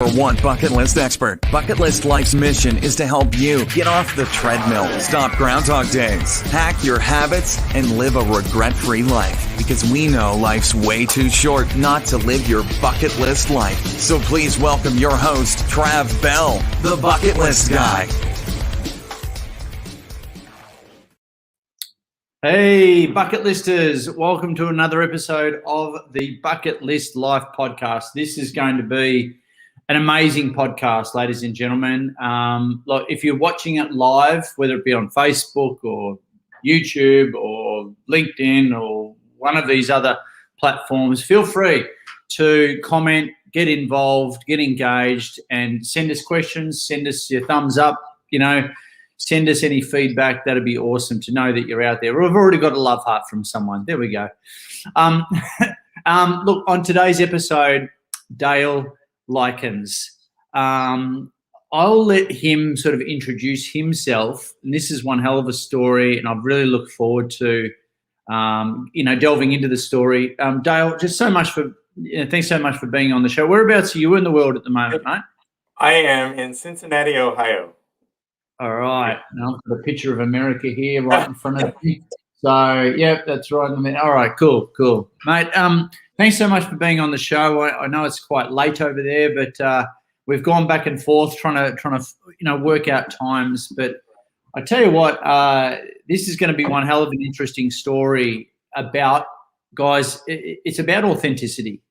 One bucket list expert. Bucket List Life's mission is to help you get off the treadmill, stop Groundhog Days, hack your habits, and live a regret-free life. Because we know life's way too short not to live your bucket list life. So please welcome your host, Trav Bell, the Bucket List Guy. Hey, bucket listers, welcome to another episode of the Bucket List Life podcast. This is going to be an amazing podcast, ladies and gentlemen. Look, if you're watching it live, whether it be on Facebook or YouTube or LinkedIn or one of these other platforms, feel free to comment, get involved, get engaged, and send us questions, send us your thumbs up, send us any feedback. That'd be awesome to know that you're out there. We've already got a love heart from someone. There we go. Look, on today's episode, Dale Lykins. I'll let him sort of introduce himself. And this is one hell of a story, and I've really looked forward to, delving into the story. Dale, just so much for thanks so much for being on the show. Whereabouts are you in the world at the moment, mate? I am in Cincinnati, Ohio. All right. Now I've got a picture of America here right in front of me. So, yeah, that's right. All right, cool. Mate, thanks so much for being on the show. I know it's quite late over there, but we've gone back and forth trying to work out times. But I tell you what, this is going to be one hell of an interesting story about, guys, it's about authenticity,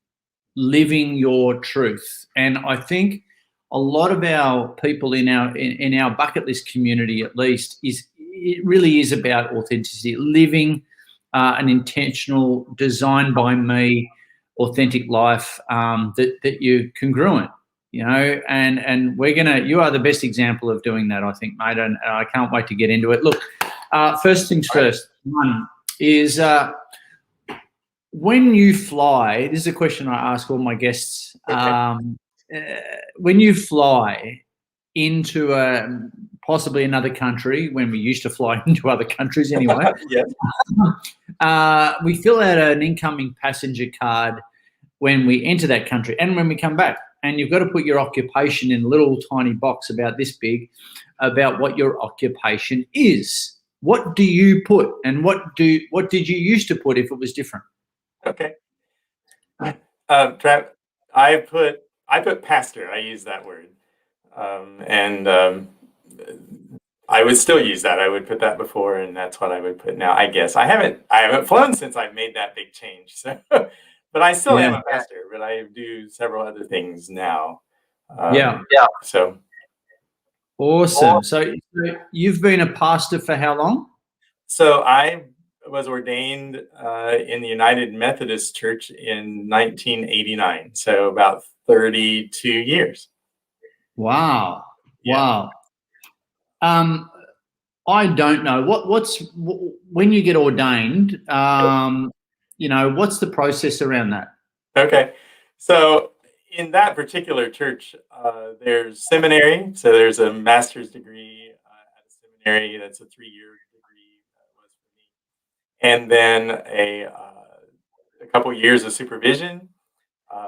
living your truth. And I think a lot of our people in our bucket list community, at least, it really is about authenticity, living an intentional, designed by me, authentic life that you're congruent, and you are the best example of doing that, I think, mate, and I can't wait to get into it. Look, first things first, one is when you fly, this is a question I ask all my guests, when you fly into possibly another country, when we used to fly into other countries anyway, we fill out an incoming passenger card when we enter that country and when we come back. And you've got to put your occupation in a little tiny box about this big about what your occupation is. What do you put, and what did you used to put if it was different? Okay. Trav, I put pastor. I use that word. I would still use that. I would put that before, and that's what I would put now. I guess I haven't flown since I've made that big change. So, but I still am a pastor. But I do several other things now. So awesome. So you've been a pastor for how long? So I was ordained in the United Methodist Church in 1989. So about 32 years. Wow. Yeah. Wow. I don't know what's when you get ordained, what's the process around that? Okay. So in that particular church, there's seminary. So there's a master's degree at a seminary. That's a 3-year degree was for me. And then a couple years of supervision,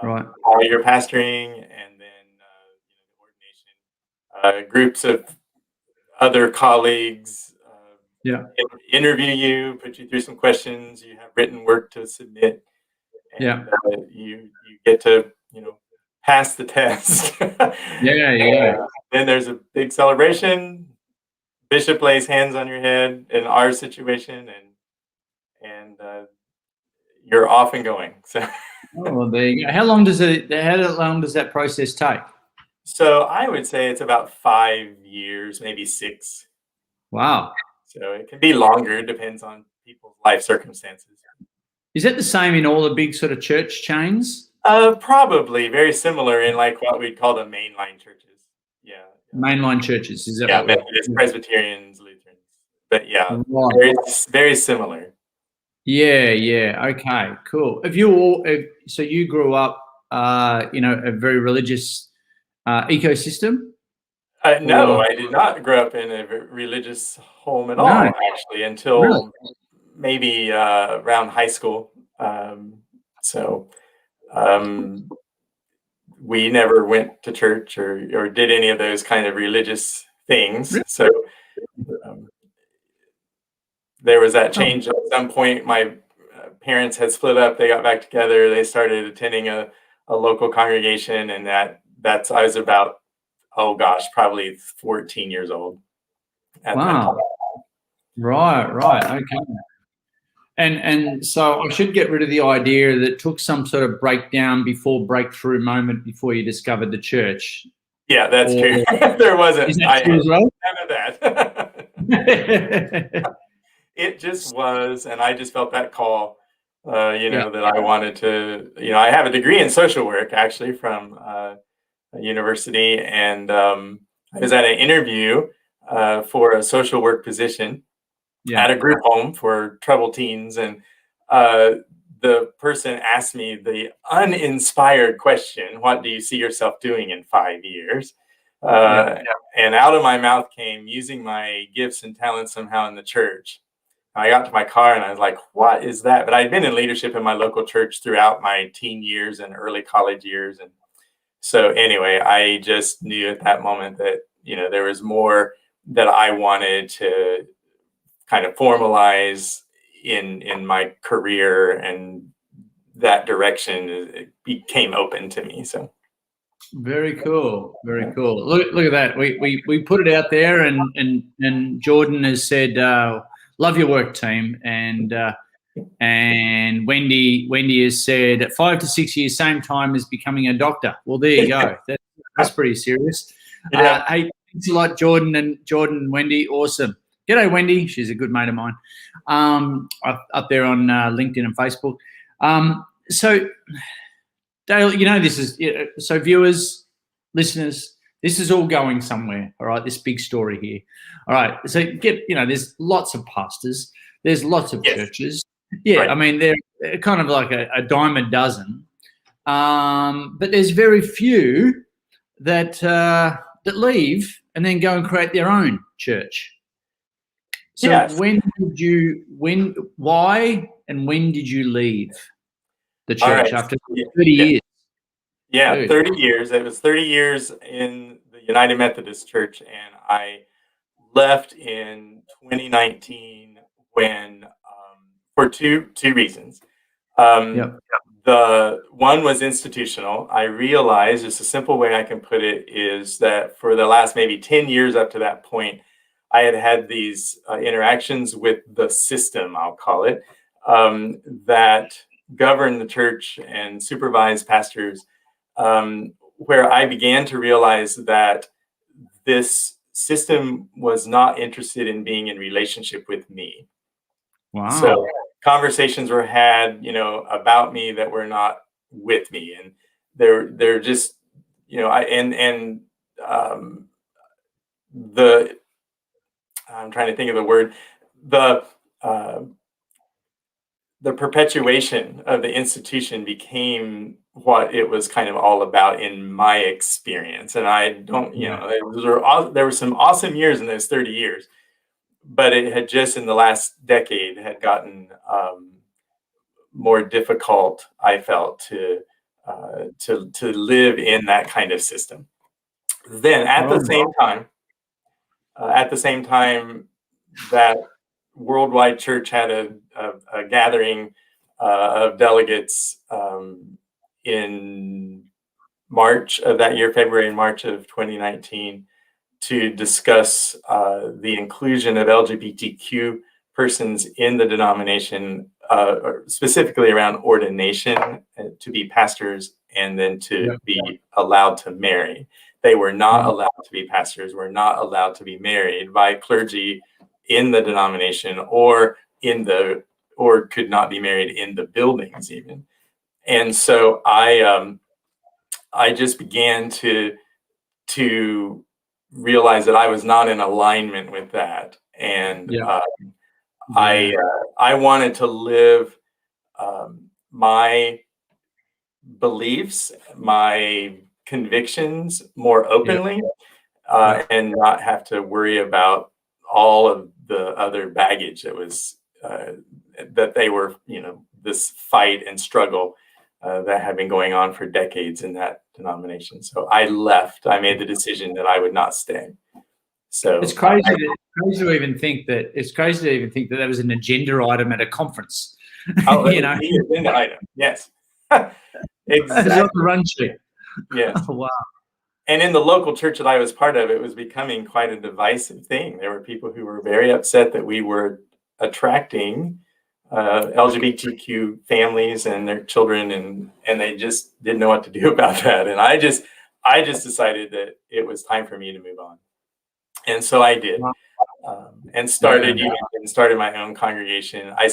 right. While you're pastoring, and then ordination. Groups of other colleagues interview you, put you through some questions. You have written work to submit, and you get to pass the test. Then there's a big celebration. Bishop lays hands on your head in our situation, and you're off and going. So, there you go. How long does that process take? So I would say it's about 5 years, maybe 6. Wow. So it can be longer. It depends on people's life circumstances. Is that the same in all the big sort of church chains? Probably very similar in like what we'd call the mainline churches. Yeah. Mainline churches. Is that Methodist, Presbyterians, Lutherans. But very, very similar. Yeah. Okay, cool. So you grew up, a very religious ecosystem? No, I did not grow up in a religious home at all, actually, until maybe around high school. we never went to church or did any of those kind of religious things. Really? So there was that change. At some point, my parents had split up. They got back together. They started attending a local congregation, and that's I was about, oh gosh, probably 14 years old at that time. Right. Okay. And so I should get rid of the idea that it took some sort of breakthrough moment before you discovered the church. Yeah, that's true. There wasn't. Is that true as well? None of that. It just was, and I just felt that call, that I wanted to, I have a degree in social work, actually, from a university, and I was at an interview for a social work position at a group home for troubled teens, and the person asked me the uninspired question, what do you see yourself doing in 5 years? And out of my mouth came, using my gifts and talents somehow in the church. I got to my car and I was like, what is that? But I'd been in leadership in my local church throughout my teen years and early college years. And so anyway, I just knew at that moment that, there was more that I wanted to kind of formalize in my career, and that direction became open to me. So very cool. Look at that. We put it out there, and Jordan has said, love your work, team, and Wendy has said, at 5 to 6 years, same time as becoming a doctor. Well, there you go. That's pretty serious. Hey, thanks a lot, Jordan and Wendy. Awesome. G'day, Wendy. She's a good mate of mine. Up there on LinkedIn and Facebook. So, Dale, this is so viewers, listeners. This is all going somewhere. All right, this big story here. All right, so there's lots of pastors. There's lots of churches. Yeah, right. I mean, they're kind of like a dime a dozen. But there's very few that leave and then go and create their own church. So why and when did you leave the church after 30 years? Yeah, dude. 30 years. It was 30 years in the United Methodist Church, and I left in 2019 when for two reasons. The one was institutional. I realized, just a simple way I can put it, is that for the last maybe 10 years up to that point, I had these interactions with the system, I'll call it, that govern the church and supervise pastors, where I began to realize that this system was not interested in being in relationship with me. Wow. So conversations were had, about me that were not with me, and they're just, I'm trying to think of the word, the perpetuation of the institution became what it was kind of all about in my experience. And I don't, there were some awesome years in those 30 years, but it had just in the last decade had gotten more difficult, I felt, to live in that kind of system. Then at the same time that worldwide church had a gathering of delegates in March of that year, February and March of 2019, to discuss the inclusion of LGBTQ persons in the denomination, specifically around ordination to be pastors and then to be allowed to marry. They were not allowed to be pastors, were not allowed to be married by clergy in the denomination or could not be married in the buildings even. And so I just began to realize that I was not in alignment with that. And I wanted to live my beliefs, my convictions more openly, and not have to worry about all of the other baggage that was that they were, this fight and struggle that had been going on for decades in that denomination. So I left. I made the decision that I would not stay. So it's crazy. Crazy to even think that. It's crazy to even think that was an agenda item at a conference. Oh, the agenda item. Yes, exactly. On the run sheet. Yes. Oh, wow. And in the local church that I was part of, it was becoming quite a divisive thing. There were people who were very upset that we were attracting LGBTQ families and their children, and they just didn't know what to do about that. And I just decided that it was time for me to move on, and so I did, and started my own congregation. I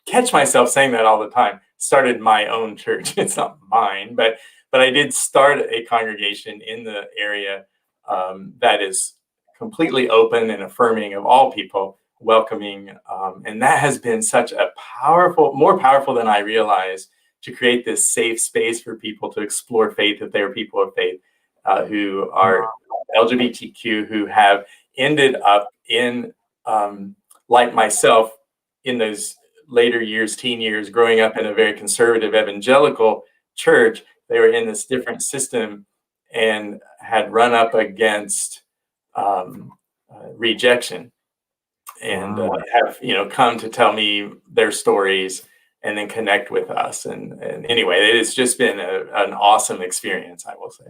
catch myself saying that all the time. Started my own church. It's not mine, but I did start a congregation in the area that is completely open and affirming of all people, welcoming. And that has been such a more powerful than I realized, to create this safe space for people to explore faith, if they are people of faith who are LGBTQ, who have ended up in, like myself, in those later years, teen years, growing up in a very conservative evangelical church. They were in this different system and had run up against rejection, and have come to tell me their stories and then connect with us. And anyway, it has just been an awesome experience, I will say.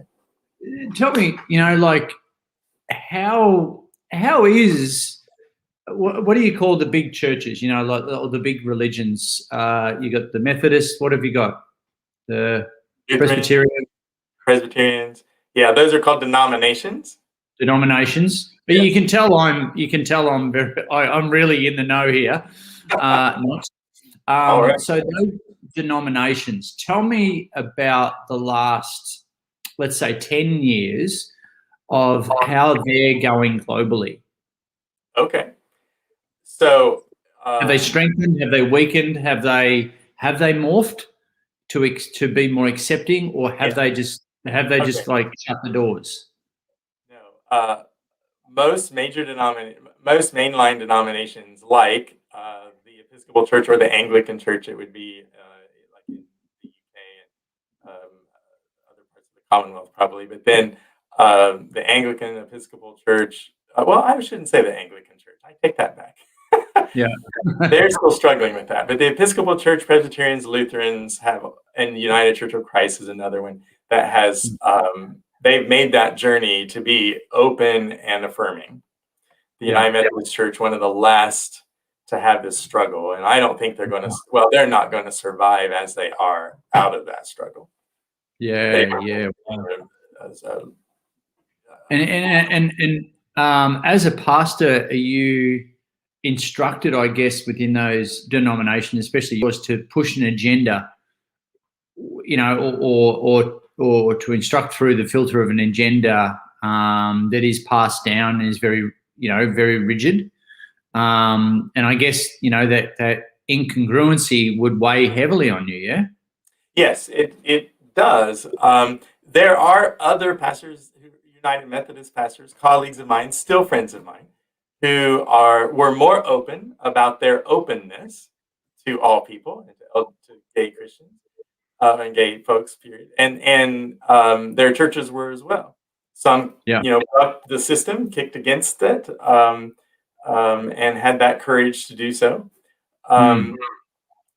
Tell me, like how is, what do you call the big churches? Like the big religions. You got the Methodist. What have you got? The Presbyterians. Yeah, those are called denominations. Denominations. But yes. You can tell I'm really in the know here. All right. So those denominations, tell me about the last, let's say, 10 years of how they're going globally. Okay. So have they strengthened? Have they weakened? Have they morphed to be more accepting, or have they just like shut the doors? No. Most mainline denominations, like the Episcopal Church or the Anglican Church, it would be like in the UK and other parts of the Commonwealth probably, but then the Anglican Episcopal Church, well, I shouldn't say the Anglican Church. I take that back. Yeah. They're still struggling with that. But the Episcopal Church, Presbyterians, Lutherans and the United Church of Christ is another one that has, they've made that journey to be open and affirming. The United Methodist Church, one of the last to have this struggle. And I don't think they're not going to survive as they are out of that struggle. Yeah. And as a pastor, are you instructed, I guess, within those denominations, especially yours, to push an agenda, or to instruct through the filter of an agenda that is passed down and is very, very rigid? And I guess, that incongruency would weigh heavily on you, yeah? Yes, it does. There are other pastors, United Methodist pastors, colleagues of mine, still friends of mine, who were more open about their openness to all people, and to gay Christians and gay folks, period. And their churches were as well. Some, bucked the system, kicked against it, and had that courage to do so.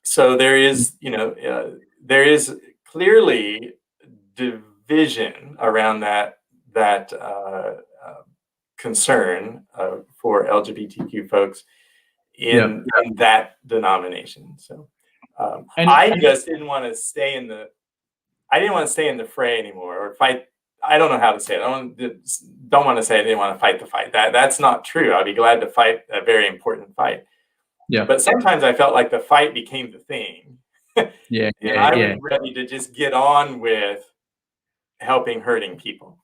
So there is, there is clearly division around that concern for LGBTQ folks in that denomination. So I just didn't want to stay in the fray anymore, or fight. I don't know how to say it. I don't want to say I didn't want to fight the fight. That's not true. I'd be glad to fight a very important fight. Yeah. But sometimes I felt like the fight became the thing. Yeah. And I was ready to just get on with helping hurting people.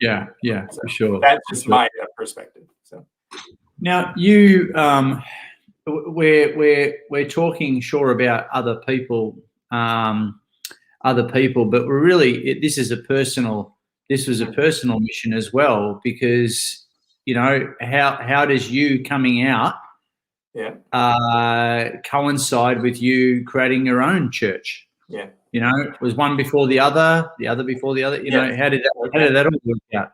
Yeah, so for sure. That's just my perspective. So now you, we're talking about other people, but we're really, this was a personal mission as well, because how does you coming out coincide with you creating your own church? Yeah. Was one before the other before the other? How did that all work out?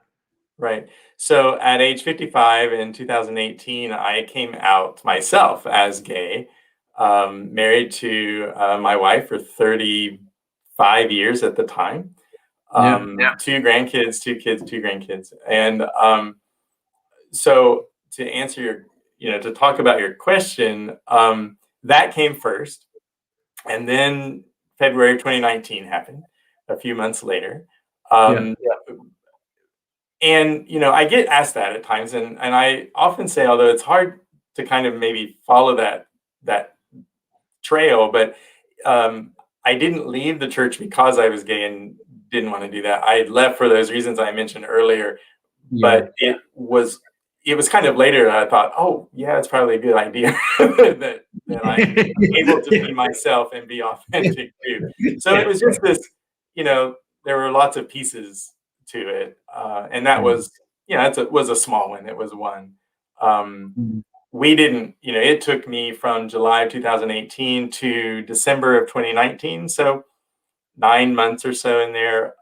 Right. So at age 55 in 2018, I came out myself as gay, married to my wife for 35 years at the time. 2 grandkids, 2 kids, 2 grandkids. And so to answer to talk about your question, that came first. And then February 2019 happened a few months later. And, I get asked that at times. And I often say, although it's hard to kind of maybe follow that trail, but I didn't leave the church because I was gay and didn't want to do that. I left for those reasons I mentioned earlier. But it was kind of later that I thought, oh, yeah, it's probably a good idea that I'm able to be myself and be authentic too. So it was just this, there were lots of pieces to it. And that was, it was a small one. It was one. We didn't, it took me from July of 2018 to December of 2019. So 9 months or so in there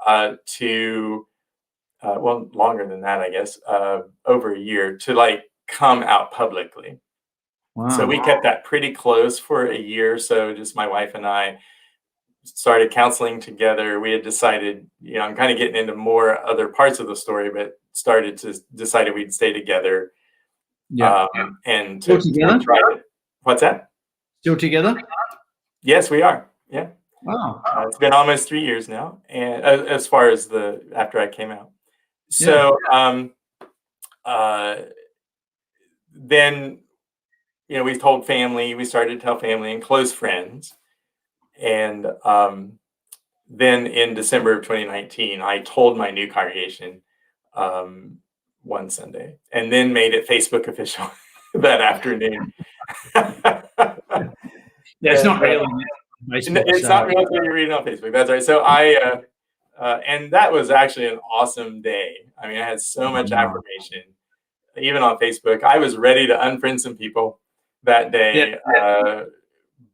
to longer than that, I guess, over a year to come out publicly. Wow. So we kept that pretty close for a year. So just my wife and I started counseling together. We had decided, I'm kind of getting into more other parts of the story, but decided we'd stay together. And to try it. What's that? Still together? Yes, we are. Yeah. Wow. It's been almost 3 years now. And as far as after I came out. So then, we told family, we started to tell family and close friends. And then in December of 2019, I told my new congregation one Sunday and then made it Facebook official that afternoon. It's not really. It's not really what you're reading on Facebook. That's right. So and that was actually an awesome day. I mean, I had so much affirmation, even on Facebook. I was ready to unfriend some people that day,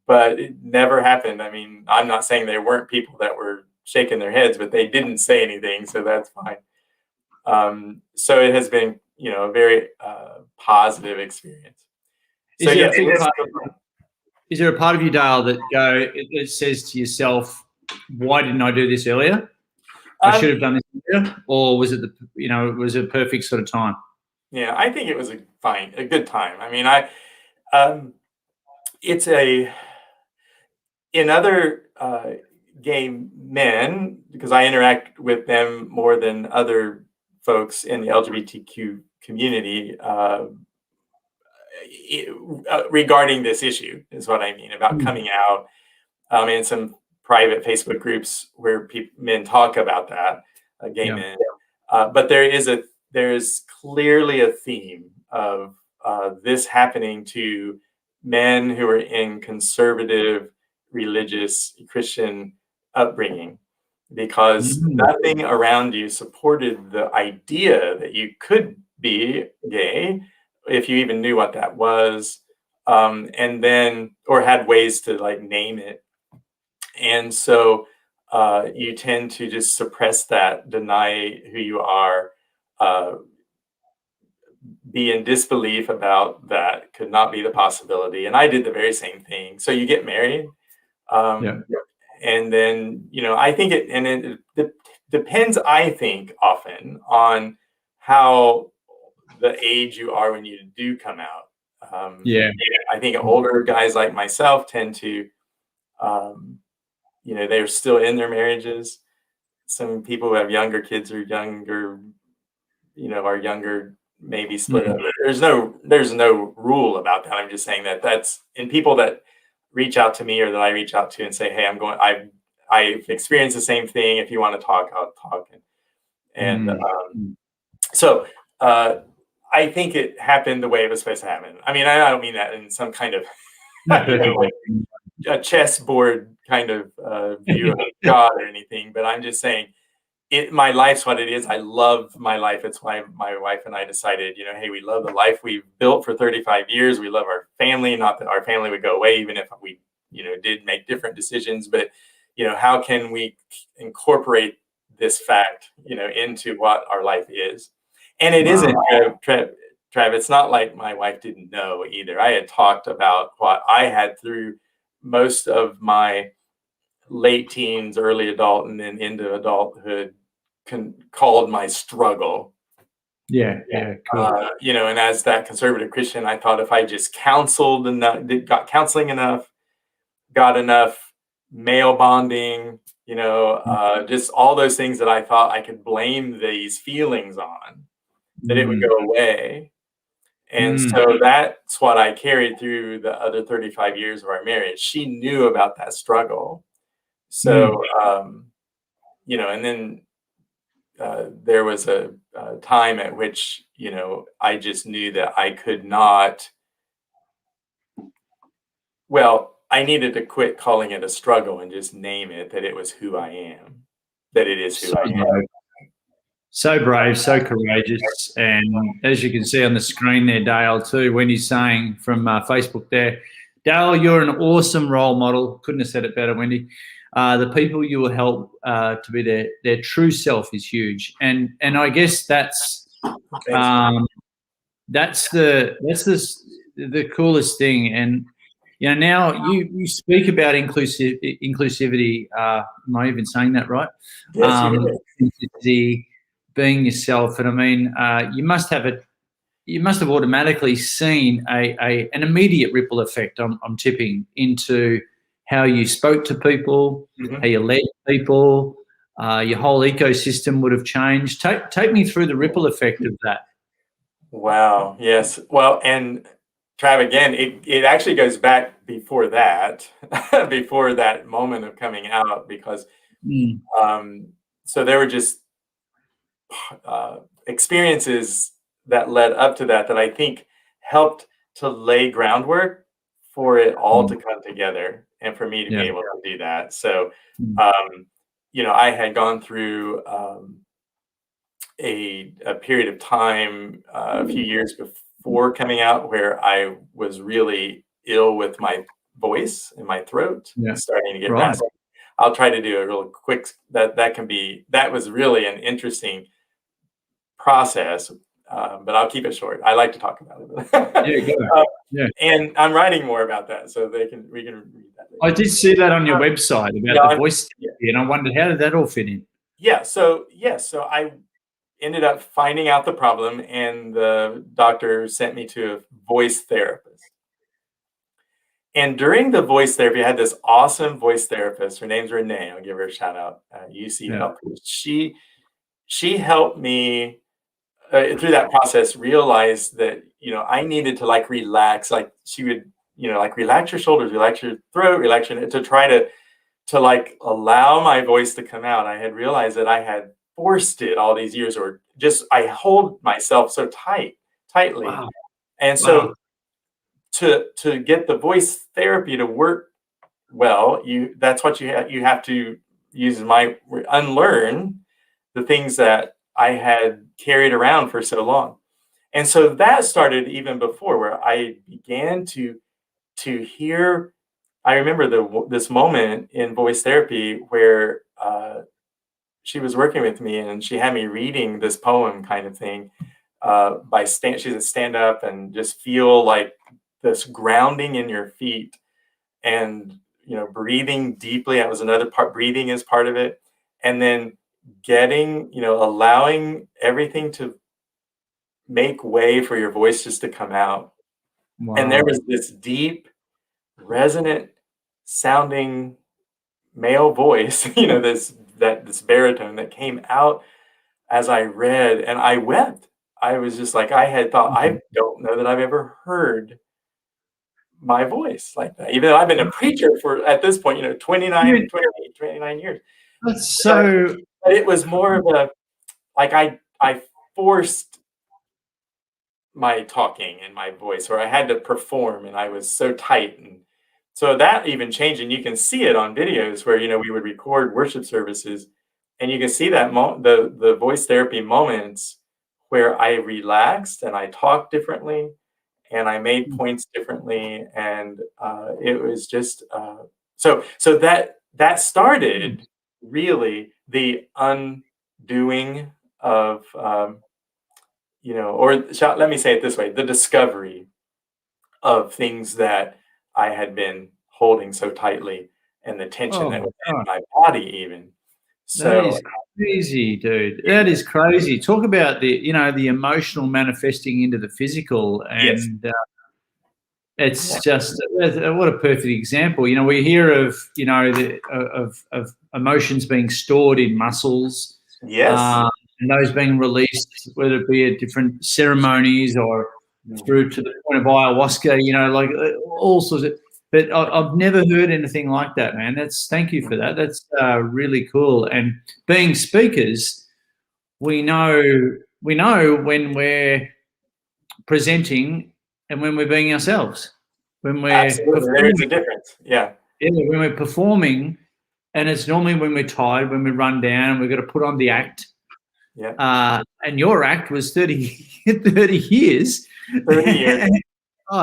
but it never happened. I mean, I'm not saying there weren't people that were shaking their heads, but they didn't say anything, so that's fine. So it has been, a very positive experience. So is there a part of you, Dale, that it says to yourself, why didn't I do this earlier? I should have done this earlier, or was it was it a perfect sort of time? Yeah, I think it was a good time. I mean, it's in other gay men, because I interact with them more than other folks in the LGBTQ community regarding this issue is what I mean about coming out in some private Facebook groups where men talk about that, gay men. But there is clearly a theme of this happening to men who are in conservative, religious, Christian upbringing, because nothing around you supported the idea that you could be gay, if you even knew what that was, and then, or had ways to name it. And so you tend to just suppress that, deny who you are, be in disbelief about that could not be the possibility. And I did the very same thing. So you get married. And then, I think it depends, I think, often on how the age you are when you do come out. I think older guys like myself tend to, they're still in their marriages. Some people who have younger kids or younger, are younger, maybe split up. There's no rule about that. I'm just saying that's in people that reach out to me or that I reach out to and say, hey, I've experienced the same thing. If you want to talk, I'll talk. So I think it happened the way it was supposed to happen. I mean, I don't mean that in some kind of a chessboard kind of view of God or anything, but I'm just saying my life's what it is. I love my life. It's why my wife and I decided, hey, we love the life we've built for 35 years. We love our family. Not that our family would go away, even if we, did make different decisions. But, how can we incorporate this fact, into what our life is? And it isn't, Trav, it's not like my wife didn't know either. I had talked about what I had through most of my late teens, early adult, and then into adulthood, called my struggle. Yeah, cool. And as that conservative Christian, I thought if I just counseled enough, got counseling enough, got enough male bonding, just all those things that I thought I could blame these feelings on, that it would go away. And so that's what I carried through the other 35 years of our marriage. She knew about that struggle. So, and then there was a time at which, I just knew that I could not, I needed to quit calling it a struggle and just name it, that it was who I am, that it is who I am. So brave, so courageous. And as you can see on the screen there, Dale, too, Wendy's saying from Facebook there, Dale, you're an awesome role model. Couldn't have said it better, Wendy. The people you will help to be their true self is huge. And I guess that's the coolest thing. And now you speak about inclusivity. Am I even saying that right? Yes, being yourself. And I mean, you must have automatically seen an immediate ripple effect. I'm tipping into how you spoke to people, how you led people. Your whole ecosystem would have changed. Take me through the ripple effect of that. Wow. Yes. Well, and Trav, again, it actually goes back before that, before that moment of coming out, because so there were just experiences that led up to that I think helped to lay groundwork for it all to come together and for me to be able to do that. So, I had gone through a period of time a few years before coming out where I was really ill with my voice and my throat starting to get raspy. I'll try to do a real quick, that was really an interesting process, but I'll keep it short. I like to talk about it. And I'm writing more about that, so we can read that later. I did see that on your website about the voice therapy, and I wondered, how did that all fit in? So I ended up finding out the problem, and the doctor sent me to a voice therapist. And during the voice therapy, I had this awesome voice therapist. Her name's Renee. I'll give her a shout out. UC Health. She helped me through that process realize that I needed to relax. Like she would relax your shoulders, relax your throat, relax your, to try to allow my voice to come out. I had realized that I had forced it all these years, or just I hold myself so tightly. Wow. And so to get the voice therapy to work well, that's what you have to unlearn the things that I had carried around for so long. And so that started even before, where I began to hear. I remember this moment in voice therapy where she was working with me, and she had me reading this poem kind of thing she's a stand-up, and just feel like this grounding in your feet and breathing deeply. That was another part. Breathing is part of it. And then allowing everything to make way for your voice just to come out. Wow. And there was this deep, resonant sounding male voice, this baritone that came out as I read, and I wept. I was just like, I had thought, I don't know that I've ever heard my voice like that, even though I've been a preacher for, at this point, 29 years. That's so. But it was more of a, I forced my talking and my voice, or I had to perform, and I was so tight. And so that even changed, and you can see it on videos where, we would record worship services, and you can see that the voice therapy moments where I relaxed and I talked differently and I made points differently, and it was just so that started really the undoing of let me say it this way, the discovery of things that I had been holding so tightly and the tension that was in my body even. So that is crazy, dude. That is crazy. Talk about the emotional manifesting into the physical, and it's just what a perfect example. We hear of of emotions being stored in muscles, and those being released, whether it be at different ceremonies or through to the point of ayahuasca. Like all sorts of. But I've never heard anything like that, man. Thank you for that. That's really cool. And being speakers, we know when we're presenting and when we're being ourselves. When we're absolutely, there is a difference. Yeah, when we're performing, and it's normally when we're tired, when we run down, and we've got to put on the act. Yeah. And your act was 30 years. 30 years.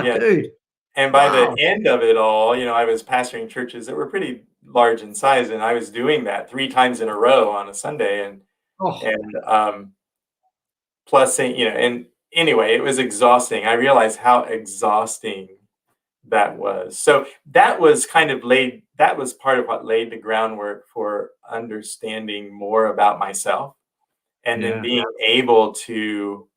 Dude. And by the end of it all, I was pastoring churches that were pretty large in size, and I was doing that 3 times in a row on a Sunday, and plus, and anyway, it was exhausting. I realized how exhausting that was. So that was part of what laid the groundwork for understanding more about myself, and then being able to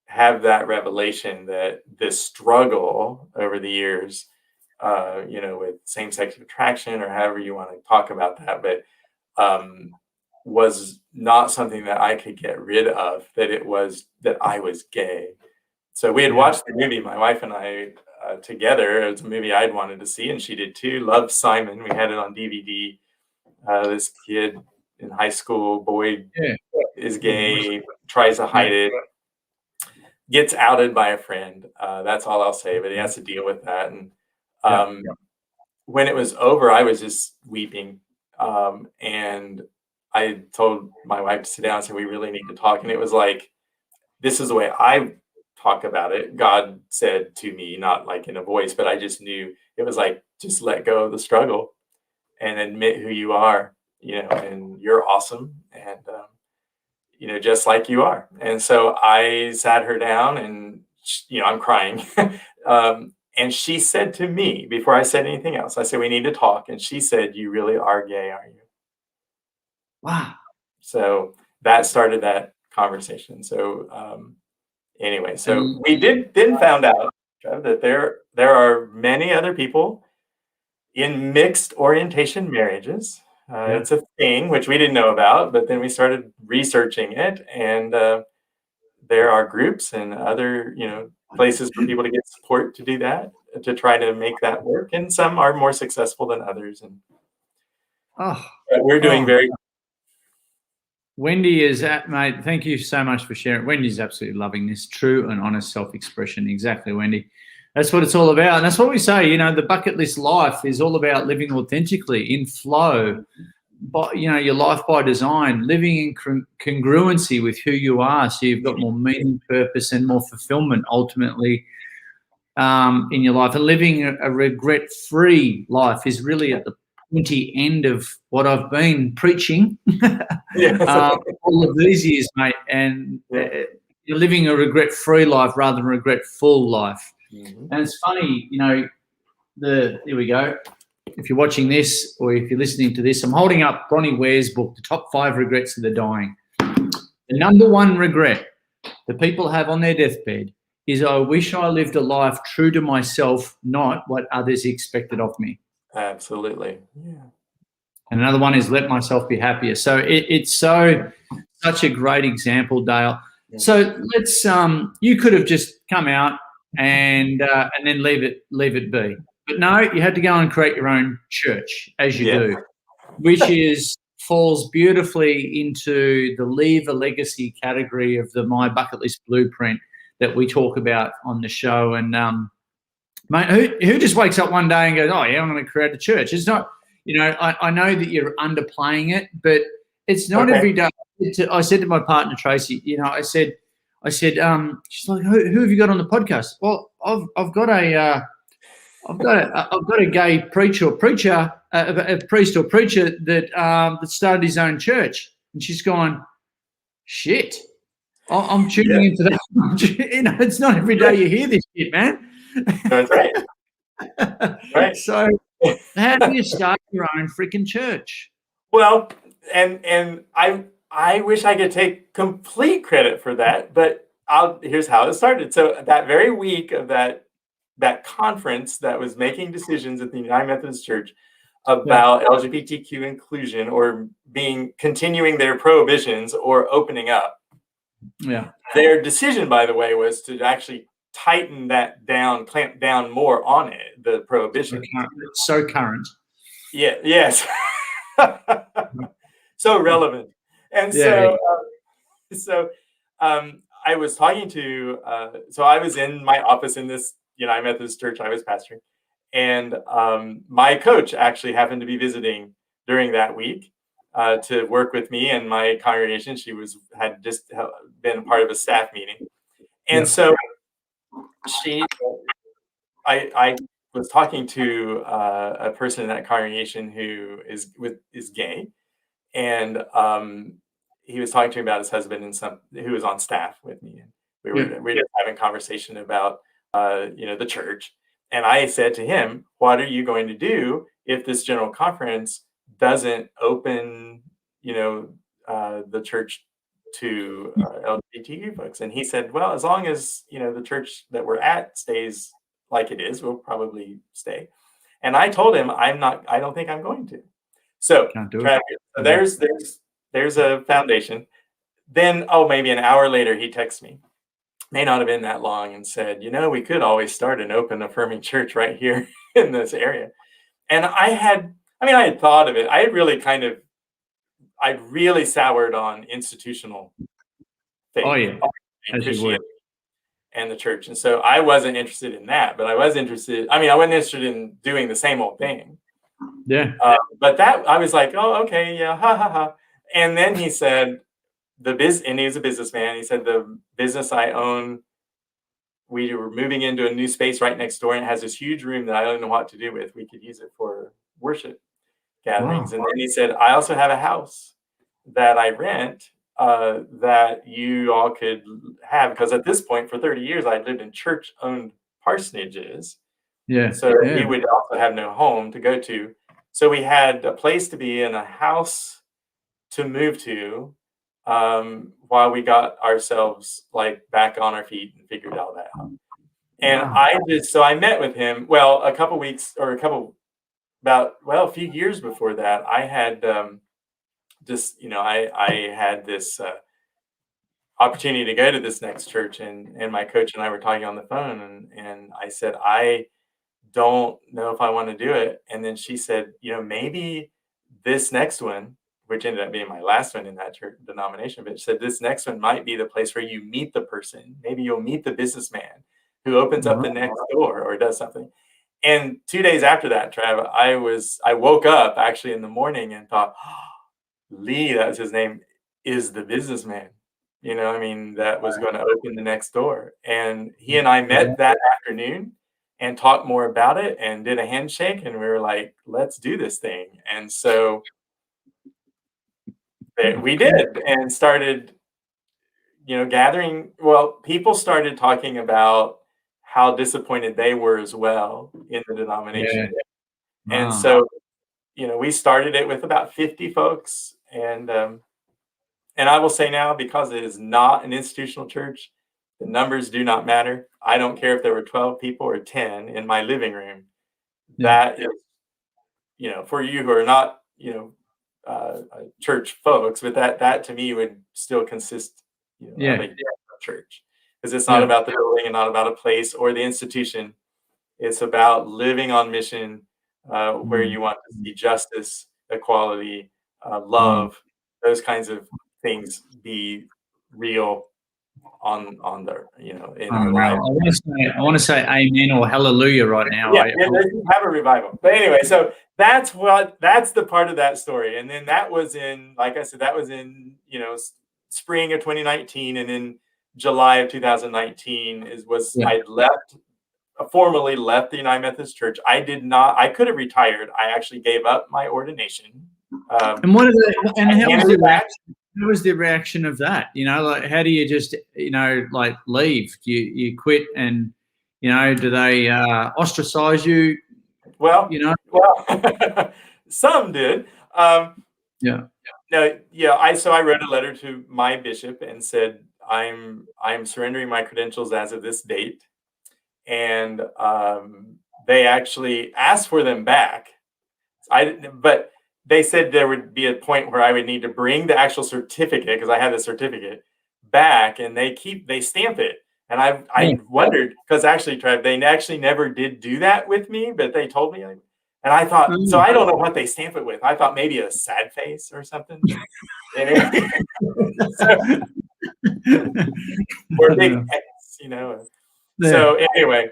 have that revelation that this struggle over the years, with same-sex attraction or however you want to talk about that, but was not something that I could get rid of, that it was that I was gay. So we had watched the movie, my wife and I, together. It was a movie I'd wanted to see, and she did too. Loved Simon. We had it on DVD. This kid in high school, boy, is gay, tries to hide it, gets outed by a friend. That's all I'll say, but he has to deal with that. And when it was over, I was just weeping. And I told my wife to sit down and say, we really need to talk. And it was like, this is the way I talk about it. God said to me, not like in a voice, but I just knew it was like, just let go of the struggle and admit who you are, and you're awesome. And, just like you are. And so I sat her down and, I'm crying. And she said to me, before I said anything else, I said, we need to talk. And she said, you really are gay, aren't you? Wow. So that started that conversation. So anyway, so we then found out that there are many other people in mixed orientation marriages. It's a thing which we didn't know about, but then we started researching it, and there are groups and other places for people to get support to do that, to try to make that work, and some are more successful than others. And we're doing very. Wendy is mate. Thank you so much for sharing. Wendy's absolutely loving this. True and honest self-expression. Exactly, Wendy. That's what it's all about. And that's what we say, the bucket list life is all about living authentically, in flow, but, your life by design, living in congruency with who you are. So you've got more meaning, purpose, and more fulfillment ultimately in your life. And living a regret-free life is really at the pointy end of what I've been preaching all of these years, mate. And you're living a regret-free life rather than a regretful life. Mm-hmm. And it's funny, here we go. If you're watching this or if you're listening to this, I'm holding up Bronnie Ware's book, The Top 5 Regrets of the Dying. The number one regret that people have on their deathbed is, I wish I lived a life true to myself, not what others expected of me. Absolutely. Yeah. And another one is, let myself be happier. So it's such a great example, Dale. Yeah. So let's you could have just come out and then leave it be. But no, you had to go and create your own church, as you do, which falls beautifully into the leave a legacy category of the My Bucket List Blueprint that we talk about on the show. And mate, who just wakes up one day and goes, oh yeah, I'm going to create a church? It's not. I know that you're underplaying it, but it's not every day. I said to my partner Tracy, I said, she's like, who have you got on the podcast? Well, I've got a gay preacher, a priest or preacher that started his own church, and she's gone, shit. I'm tuning into that. It's not every day you hear this shit, man. That's right. Right. So, how do you start your own freaking church? Well, and I wish I could take complete credit for that, but here's how it started. So that very week of that conference that was making decisions at the United Methodist Church about LGBTQ inclusion or continuing their prohibitions or opening up. Yeah. Their decision, by the way, was to actually tighten that down, clamp down more on it, the prohibition. So current. Yeah, yes. So relevant. And so I was talking to, so I was in my office in this United Methodist Church I was pastoring, and my coach actually happened to be visiting during that week to work with me and my congregation. She had just been part of a staff meeting. And so I was talking to a person in that congregation who is gay, and he was talking to me about his husband and who was on staff with me, and we were just having a conversation about the church. And I said to him, "What are you going to do if this general conference doesn't open, the church to LGBTQ folks?" And he said, "Well, as long as the church that we're at stays like it is, we'll probably stay." And I told him, I don't think I'm going to. So there's a foundation. Then, maybe an hour later, he texts me. May not have been that long, and said, "We could always start an open affirming church right here in this area." And I had thought of it. I really soured on institutional faith and Christianity and the church. And so I wasn't interested in that, but I wasn't interested in doing the same old thing. Yeah. But that, I was like, "Oh, okay, yeah, ha, ha, ha." And then he said, and he's a businessman. He said, "The business I own, we were moving into a new space right next door, and it has this huge room that I don't know what to do with. We could use it for worship gatherings." Wow. And then he said, "I also have a house that I rent that you all could have," because at this point, for 30 years, I'd lived in church-owned parsonages. Yeah. So we would also have no home to go to. So we had a place to be and a house to move to while we got ourselves back on our feet and figured all that out. And I met with him. Well, a few years before that, I had I had this opportunity to go to this next church, and my coach and I were talking on the phone, and I said, "I don't know if I want to do it." And then she said, "Maybe this next one," which ended up being my last one in that church denomination, but she said, "This next one might be the place where you meet the person. Maybe you'll meet the businessman who opens up the next door or does something." And 2 days after that, Trav, I woke up actually in the morning and thought, Lee, that was his name, is the businessman. That was going to open the next door. And he and I met that afternoon and talked more about it and did a handshake, and we were like, "Let's do this thing." And so we did, and started, gathering. Well, people started talking about how disappointed they were as well in the denomination. Yeah. And so, we started it with about 50 folks. And I will say now, because it is not an institutional church, the numbers do not matter. I don't care if there were 12 people or 10 in my living room. Yeah. That is, for you who are not, church folks, but that to me would still consist of a church, because it's not about the building and not about a place or the institution. It's about living on mission, where you want to see justice, equality, love, those kinds of things be real the, in our lives. I want to say amen or hallelujah right now. Yeah, let's have a revival. But anyway, so that's the part of that story. And then that was in, like I said, that was in, spring of 2019, and in July of 2019 I formally left the United Methodist Church. I could have retired. I actually gave up my ordination. How was the reaction of that? Like, how do you just, like, leave? Do you quit, and, do they ostracize you? Well, some did. Yeah. No, yeah. So I wrote a letter to my bishop and said, I'm surrendering my credentials as of this date. And they actually asked for them back. But they said there would be a point where I would need to bring the actual certificate, because I had the certificate, back, and they stamp it. And I wondered, because actually, Trev, they actually never did do that with me, but they told me. And I thought, so I don't know what they stamp it with. I thought maybe a sad face or something. Or a big X, So anyway,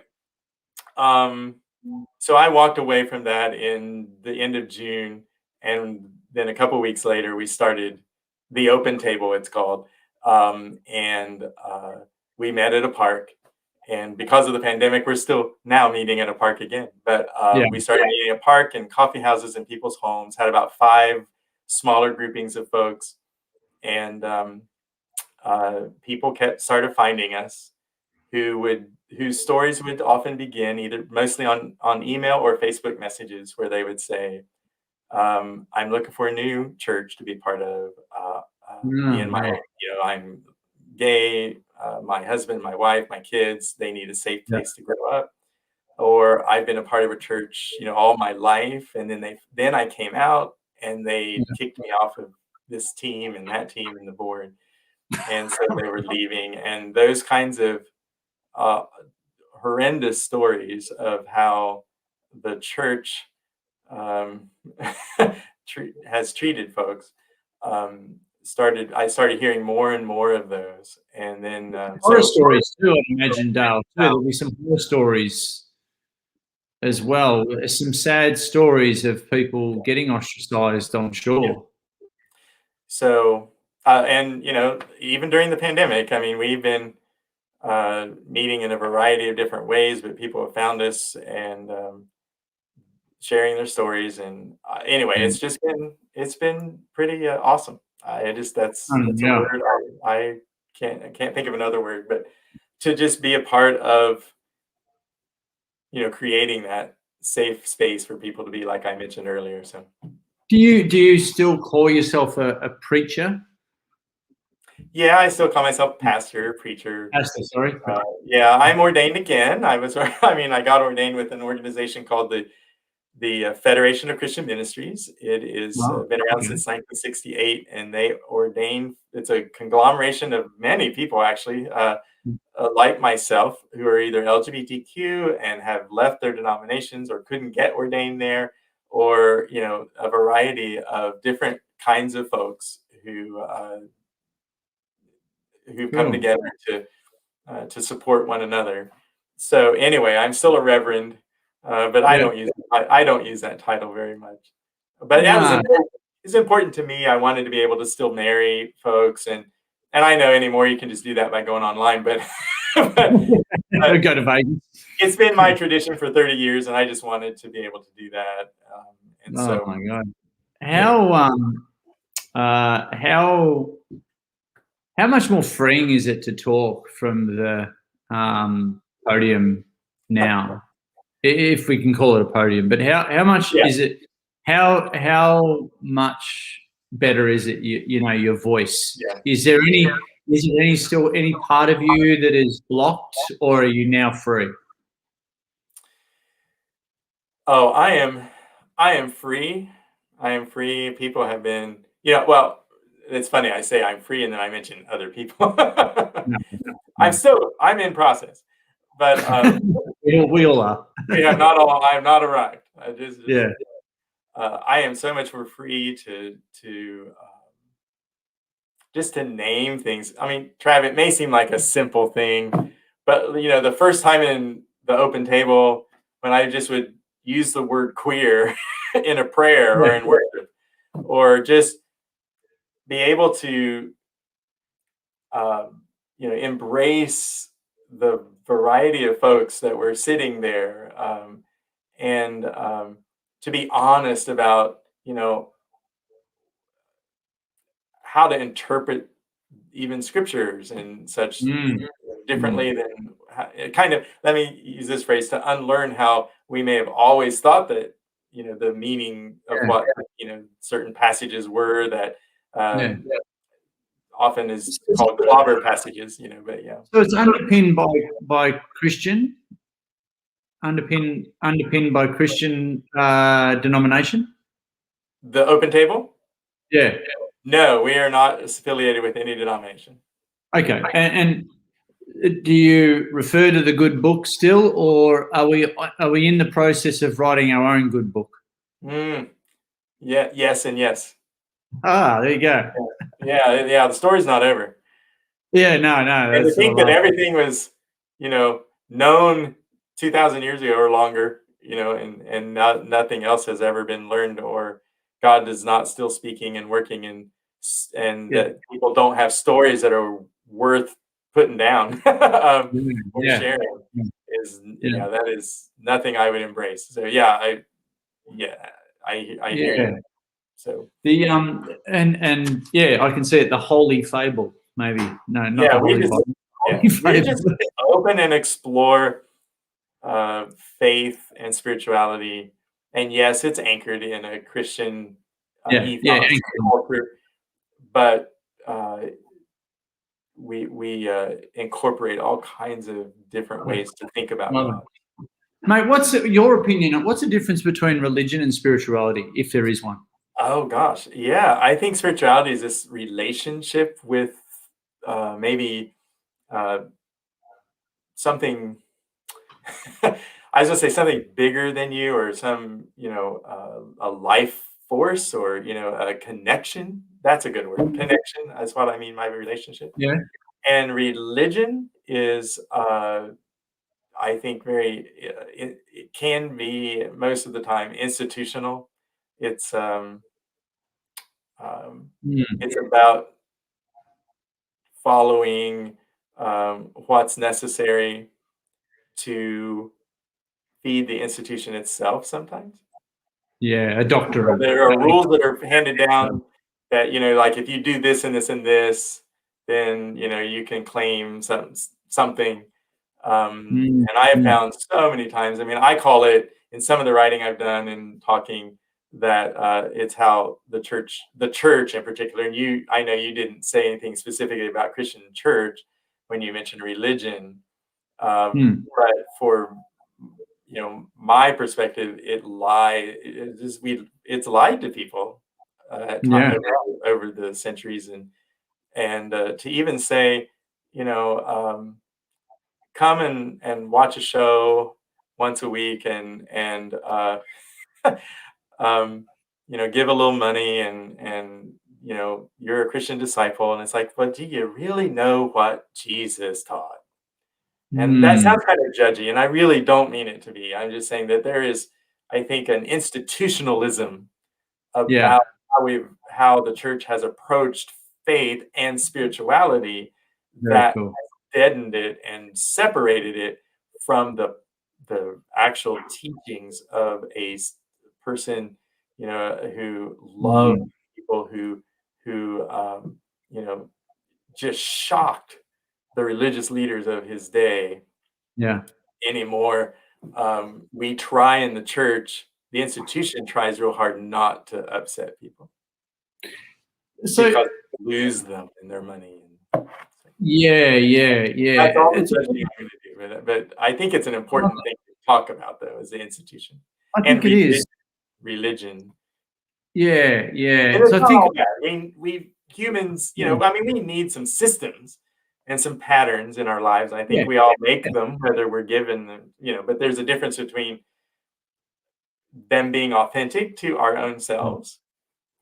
so I walked away from that in the end of June, and then a couple of weeks later, we started the Open Table, it's called, and we met at a park. And because of the pandemic, we're still now meeting at a park again. But we started meeting at a park and coffee houses and people's homes, had about 5 smaller groupings of folks. And people started finding us, whose stories would often begin mostly on email or Facebook messages, where they would say, I'm looking for a new church to be part of. Me and I'm gay, my husband, my wife, my kids, they need a safe place to grow up. Or I've been a part of a church, all my life. And then I came out, and they kicked me off of this team and that team and the board. And so they were leaving, and those kinds of horrendous stories of how the church has treated folks. I started hearing more and more of those, and then horror stories too. I imagine, Dale, there'll be some horror stories as well. Some sad stories of people getting ostracized, I'm sure. Yeah. So, and even during the pandemic, I mean, we've been meeting in a variety of different ways, but people have found us and sharing their stories. And anyway, it's been pretty awesome. That's a word. I can't think of another word, but to just be a part of, creating that safe space for people to be, like I mentioned earlier. So, do you still call yourself a preacher? Yeah, I still call myself pastor, preacher. Pastor, sorry. Yeah, I'm ordained again. I got ordained with an organization called the Federation of Christian Ministries. It is been around since 1968, and it's a conglomeration of many people, actually, like myself, who are either LGBTQ and have left their denominations or couldn't get ordained there, or, a variety of different kinds of folks who've come together to support one another. So anyway, I'm still a reverend, but I don't use that title very much. But it's important to me. I wanted to be able to still marry folks, and I know anymore you can just do that by going online. But go to Vegas. It's been my tradition for 30 years, and I just wanted to be able to do that. Oh my God! How much more freeing is it to talk from the podium now, if we can call it a podium? But how much is it? How much better is it? Your voice. Yeah. Is there still any part of you that is blocked, or are you now free? Oh, I am free. I am free. People have been, well. It's funny, I say I'm free, and then I mention other people. I'm in process, but we all are. I'm not arrived. I am so much more free to just to name things. I mean, Trav, it may seem like a simple thing, but the first time in the open table when I just would use the word queer in a prayer or in worship, or just be able to embrace the variety of folks that were sitting there, and to be honest about how to interpret even scriptures and such differently than kind of, let me use this phrase, to unlearn how we may have always thought that the meaning of what certain passages were, that often is called clobber passages, but yeah. So it's underpinned by Christian, underpinned by Christian denomination. The open table? Yeah. No, we are not affiliated with any denomination. Okay, and do you refer to the good book still, or are we in the process of writing our own good book? Yeah. Yes, and yes. There you go. Yeah. The story's not over. Yeah, no. And to think that everything was, known 2,000 years ago or longer, and nothing else has ever been learned, or God is not still speaking and working, and that people don't have stories that are worth putting down or sharing is, that is nothing I would embrace. So I hear you. So the and I can see it. The holy fable, maybe. No, not the holy fable. We just open and explore faith and spirituality, and yes, it's anchored in a Christian ethos, culture, but we incorporate all kinds of different ways to think about God. Mate, what's your opinion? What's the difference between religion and spirituality, if there is one? Oh gosh, yeah, I think spirituality is this relationship with maybe something. I was gonna say something bigger than you, or some a life force, or a connection. That's a good word. Connection. That's what I mean by relationship. Yeah. And religion is, I think, very. It can be most of the time institutional. It's it's about following what's necessary to feed the institution itself sometimes. Yeah, a doctor. There are rules that are handed down that, like if you do this and this and this, then, you can claim something. And I have found so many times, I mean, I call it, in some of the writing I've done and talking, that it's how the church in particular, and I know you didn't say anything specifically about Christian church when you mentioned religion, but for my perspective, it's lied to people at times over the centuries, and to even say, come and watch a show once a week, and give a little money, and you're a Christian disciple, and it's like, but do you really know what Jesus taught? And that sounds kind of judgy, and I really don't mean it to be. I'm just saying that there is, I think, an institutionalism about how the church has approached faith and spirituality that has deadened it and separated it from the actual teachings of a person, who loved people, who just shocked the religious leaders of his day. Anymore. We try in the church, the institution tries real hard not to upset people, so because they lose them and their money. That's all I'm going to do with it. But I think it's an important thing to talk about, though, as the institution. I think it is. Religion. Yeah. So I think we humans, I mean, we need some systems and some patterns in our lives. I think we all make them, whether we're given them, but there's a difference between them being authentic to our own selves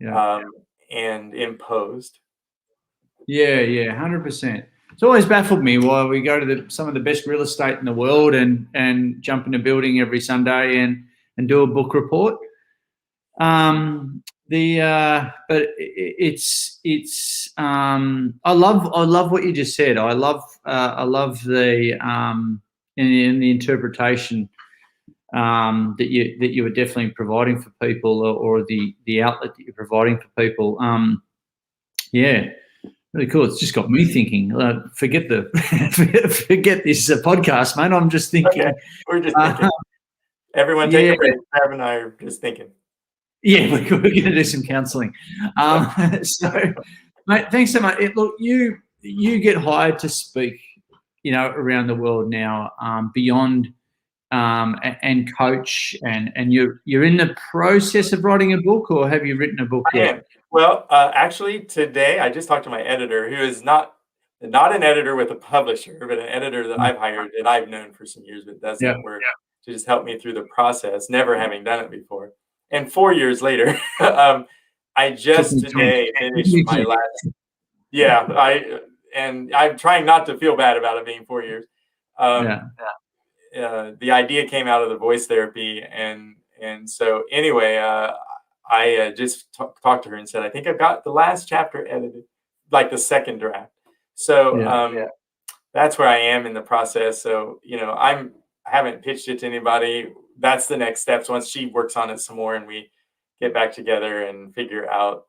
and imposed, Yeah, 100%. It's always baffled me why we go to some of the best real estate in the world and jump in a building every Sunday and do a book report. But it's I love what you just said. I love the in the interpretation that you were definitely providing for people, or the outlet that you're providing for people. Really cool. It's just got me thinking. Forget forget this podcast, mate. I'm just thinking. Okay. We're just thinking. Everyone take a break. Trav and I are just thinking. Yeah, we're going to do some counselling. So, mate, thanks so much. Look, you get hired to speak, around the world now, beyond and coach, and you're in the process of writing a book, or have you written a book yet? I am. Well, actually, today I just talked to my editor, who is not an editor with a publisher, but an editor that I've hired that I've known for some years, but doesn't work to just help me through the process, never having done it before. And 4 years later, I just today finished my last. Yeah, I'm trying not to feel bad about it being 4 years. The idea came out of the voice therapy, and so anyway, I just talked to her and said, I think I've got the last chapter edited, like the second draft. So that's where I am in the process. So I haven't pitched it to anybody. That's the next steps once she works on it some more and we get back together and figure out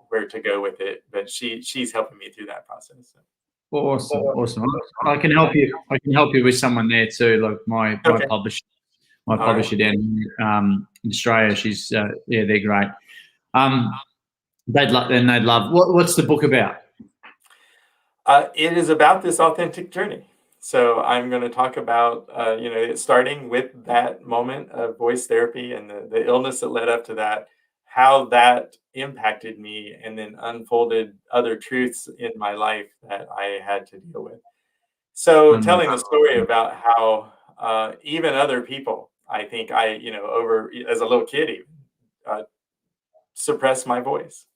where to go with it. But she's helping me through that process. So. Awesome. I can help you. I can help you with someone there too, like my publisher. My publisher down in Australia. She's they're great. They'd love. What's the book about? It is about this authentic journey. So I'm going to talk about starting with that moment of voice therapy and the illness that led up to that, how that impacted me, and then unfolded other truths in my life that I had to deal with. So telling the story about how even other people, I think over as a little kid, even suppressed my voice.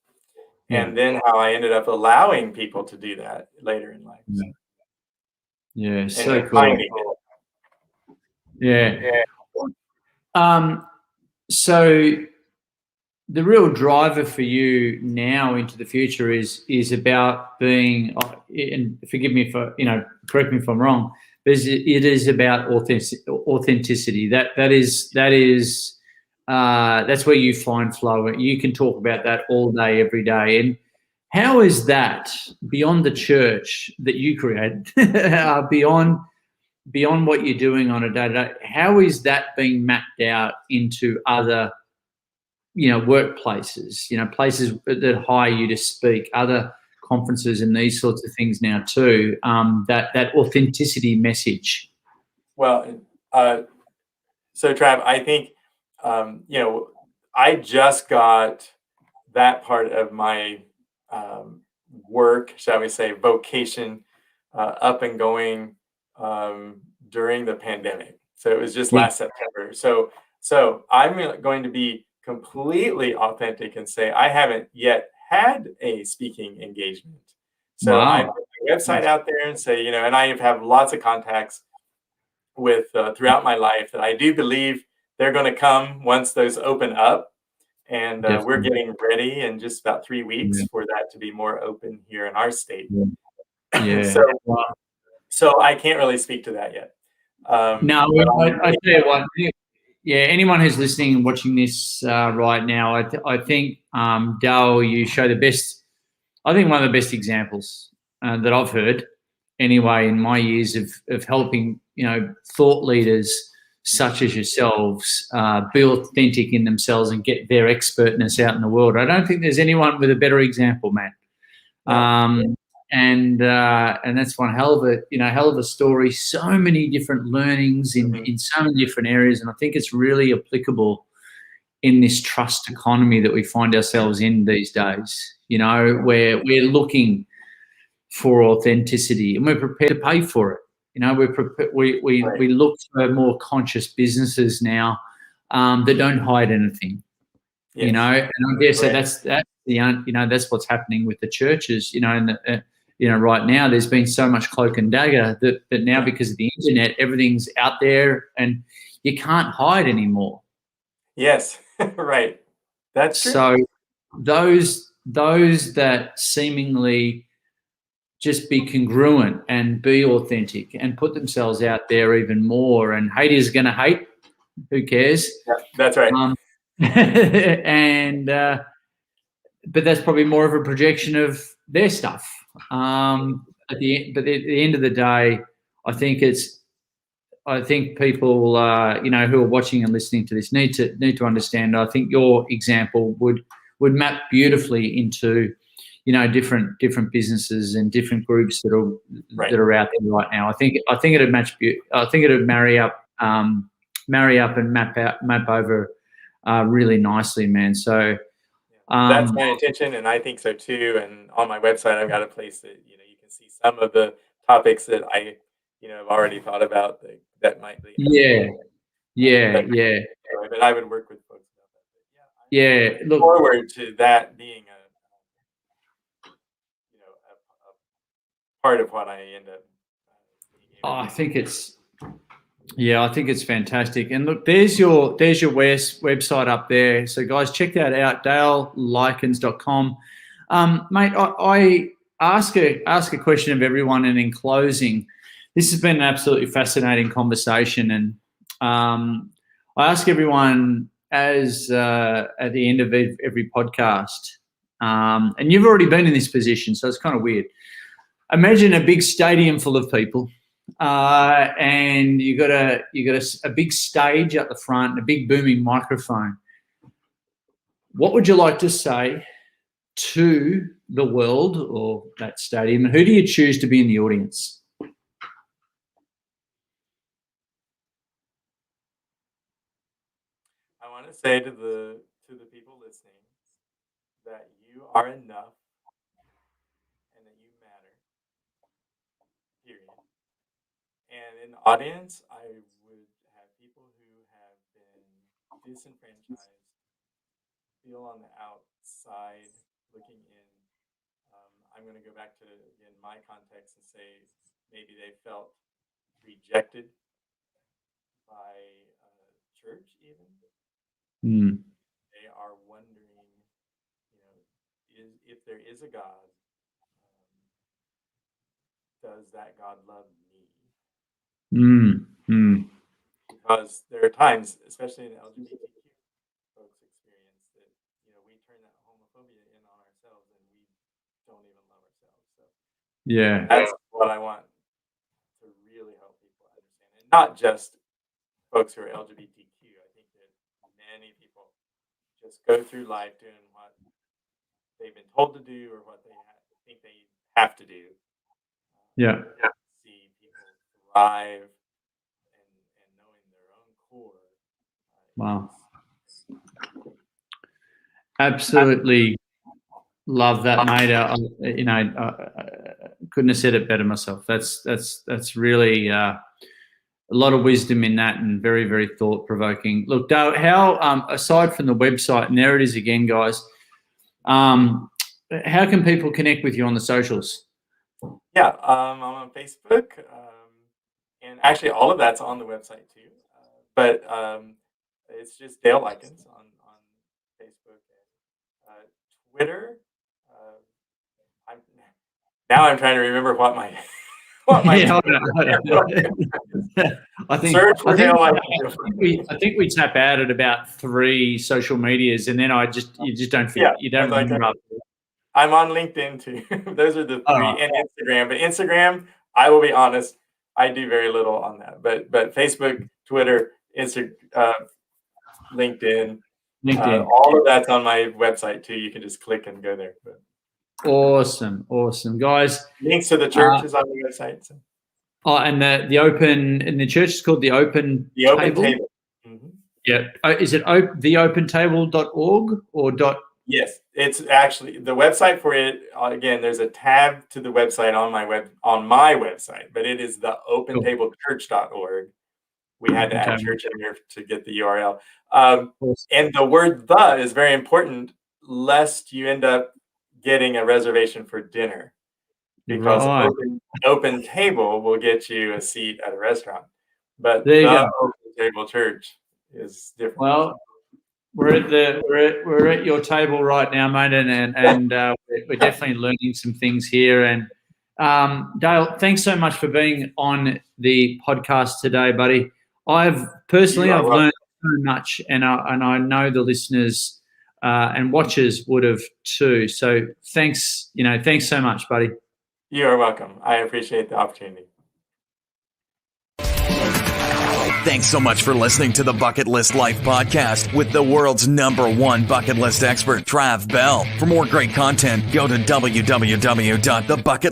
And then how I ended up allowing people to do that later in life. Yeah, so cool. Yeah. So the real driver for you now into the future is about being, and forgive me for, correct me if I'm wrong, but it is about authenticity. That's where you find flow. You can talk about that all day, every day. And how is that beyond the church that you created, beyond what you're doing on a day-to-day? How is that being mapped out into other, workplaces? Places that hire you to speak, other conferences, and these sorts of things now too. That authenticity message. Well, so Trav, I think. I just got that part of my work, shall we say, vocation, up and going during the pandemic. So it was just last September. So I'm going to be completely authentic and say I haven't yet had a speaking engagement. So I put my website out there and say, and I have lots of contacts with throughout my life that I do believe they're going to come once those open up, and we're getting ready in just about 3 weeks for that to be more open here in our state. So I can't really speak to that yet. No, I tell you what. Yeah, anyone who's listening and watching this right now, I think Dale, you show the best. I think one of the best examples that I've heard, anyway, in my years of helping thought leaders such as yourselves be authentic in themselves and get their expertness out in the world. I don't think there's anyone with a better example, man. And that's one hell of a story. So many different learnings in so many different areas, and I think it's really applicable in this trust economy that we find ourselves in these days. Where we're looking for authenticity and we're prepared to pay for it. We look for more conscious businesses now that don't hide anything. And I guess that's what's happening with the churches. Right now there's been so much cloak and dagger that now, because of the internet, everything's out there and you can't hide anymore. Yes, right. That's true. So those that seemingly just be congruent and be authentic and put themselves out there even more, and haters are going to hate. Who cares? Yeah, that's right. But that's probably more of a projection of their stuff. At the end of the day, I think people, who are watching and listening to this need to understand. I think your example would map beautifully into, different businesses and different groups that are out there right now. I think it'd match. I think it'd marry up and map over really nicely, man. So that's my intention, and I think so too. And on my website, I've got a place that you can see some of the topics that I have already thought about that might be. But I would work with folks about that. Look forward to that being a part of what I end up. I think it's fantastic. And look, there's your website up there. So guys, check that out, DaleLykins.com. Mate, I ask a question of everyone, and in closing, this has been an absolutely fascinating conversation. And I ask everyone at the end of every podcast, and you've already been in this position, so it's kind of weird. Imagine a big stadium full of people. And you got a big stage at the front and a big booming microphone. What would you like to say to the world or that stadium? And who do you choose to be in the audience? I want to say to the people listening that you are enough. And in the audience, I would have people who have been disenfranchised, feel on the outside looking in. I'm going to go back to, again, my context and say maybe they felt rejected by church even. They are wondering, if there is a God, does that God love me? Because there are times, especially in the LGBTQ folks experience, that we turn that homophobia in on ourselves and we don't even love ourselves. So that's what I want to really help people understand, and not just folks who are LGBTQ. I think that many people just go through life doing what they've been told to do or what they think they have to do. See people thrive and knowing their own core. Wow. Absolutely love that, mate. I couldn't have said it better myself. That's really a lot of wisdom in that, and very, very thought-provoking. Look, Dale, how aside from the website, and there it is again, guys, how can people connect with you on the socials? I'm on Facebook, and actually all of that's on the website too. But it's just Dale Lykins on Facebook and Twitter. I'm trying to remember what my I think we tap out at about 3 social medias, and then you just don't feel you don't remember. I'm on LinkedIn too. Those are the 3, and Instagram. But Instagram, I will be honest, I do very little on that. But Facebook, Twitter, LinkedIn, all of that's on my website too. You can just click and go there. But. Awesome, guys. Links to the church is on the website. So. And the church is called the Open Table. Mm-hmm. Yeah. Is it theopentable.org or dot? Yes, it's actually the website for it. Again, there's a tab to the website on my website, but it is the opentablechurch.org. We had to add church in here to get the URL. And the word "the" is very important. lest you end up getting a reservation for dinner, because open table will get you a seat at a restaurant, but the open table church is different. Well, we're at your table right now, mate, and we're definitely learning some things here. And Dale, thanks so much for being on the podcast today, buddy. I've learned so much, and I know the listeners and watchers would have too. So thanks so much, buddy. You are welcome. I appreciate the opportunity. Thanks so much for listening to the Bucket List Life podcast with the world's #1 bucket list expert, Trav Bell. For more great content, go to www.thebucket